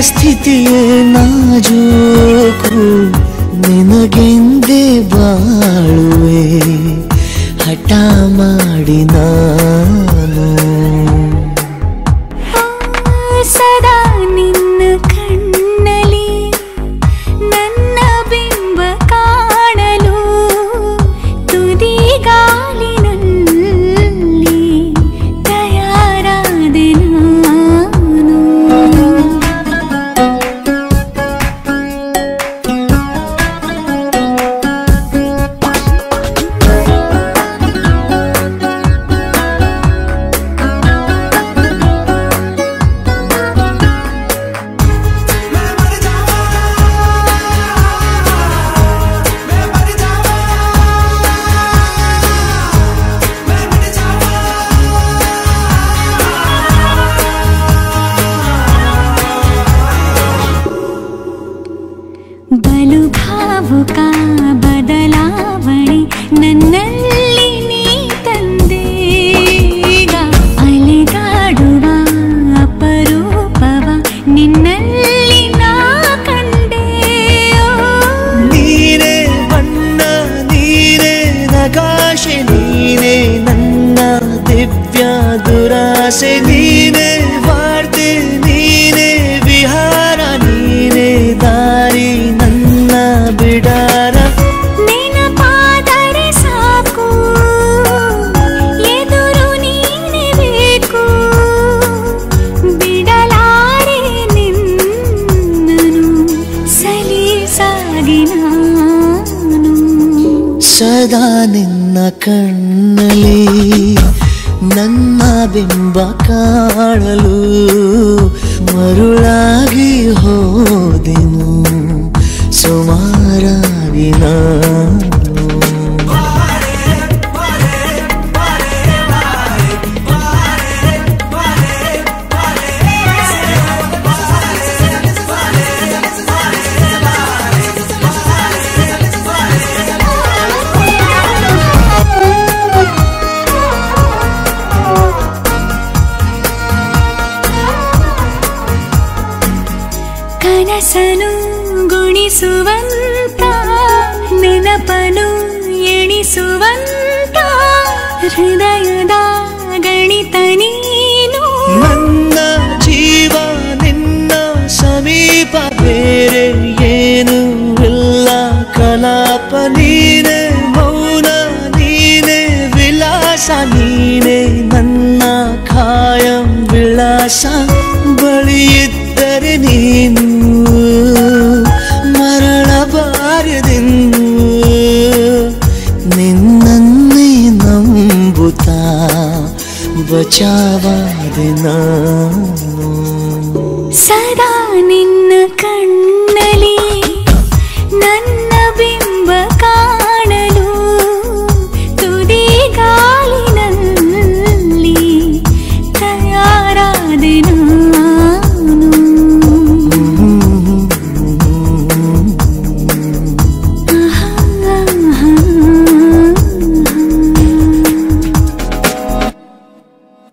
ಸ್ಥಿತಿಯೇ ನಾಜೂಕು ನಿನಗೆಂದೇ ಬಾಳುವೆ ಹಠ ಮಾಡಿ ನಾನು ಸದಾ ನಿನ್ನ ಕಣ್ಣಲ್ಲಿ ನನ್ನ ಬಿಂಬ ಕಾಣಲು ತುದಿಗಾಲಿನಲ್ಲಿ ತಯಾರಾದೆ ನಾನು ಬಲು ಭಾವುಕ ಬದಲಾವಣೆ ನನ್ನಲ್ಲಿ ನೀ ತಂದೀಗ ಅಲೆದಾಡುವ ಅಪರೂಪವ ನಿನ್ನಲ್ಲಿ ನಾ ಕಂಡೆ ನೀನೇ ಬಣ್ಣ ನೀನೇ ನಗಾಶೆ ನೀನೇ ನನ್ನ ದಿವ್ಯ ದುರಾಸೆ ನೀನೇ ವಾರ್ತೆ ನೀನೇ ವಿಹಾರ ನೀನೇ ದಾರಿ ನನ್ನ ಬಿಡಾರ ನೆನಪಾದರೆ ಸಾಕು ಎದುರು ನೀನೇ ಬೇಕು ಬಿಡಲಾರೆ ನಿನ್ನನು ಸಲೀಸಾಗಿ ನಾನು ಸದಾ ನಿನ್ನ ಕಣ್ಣಲ್ಲಿ ನನ್ನ ಬಿಂಬ ಕಾಣಲು ಮರುಳಾಗಿ ಹೋದೆನು ಸುಮಾರಾಗಿ ನಾನು ಕನಸನು ಗುಣಿಸುವಂತ ನೆನಪನು ಎಣಿಸುವಂತ ಹೃದಯದ ಗಣಿತ ನೀನು ನನ್ನ ಜೀವ ನಿನ್ನ ಸಮೀಪ ಬೇರೆ ಏನು ಇಲ್ಲ ಕಲಾಪ ನೀನೆ ಮೌನ ನೀನೆ ವಿಲಾಸ ನೀನೆ ನನ್ನ ಖಾಯಂ ವಿಳಾಸ ಬಳಿಯಿದ್ದರೆ ನೀನು ಮರಳಬಾರದೆಂದು ನಿನ್ನನ್ನೇ ನಂಬುತ್ತಾ ಬಚಾವಾದೆ ನಾನು ಸದಾ ನಿನ್ನ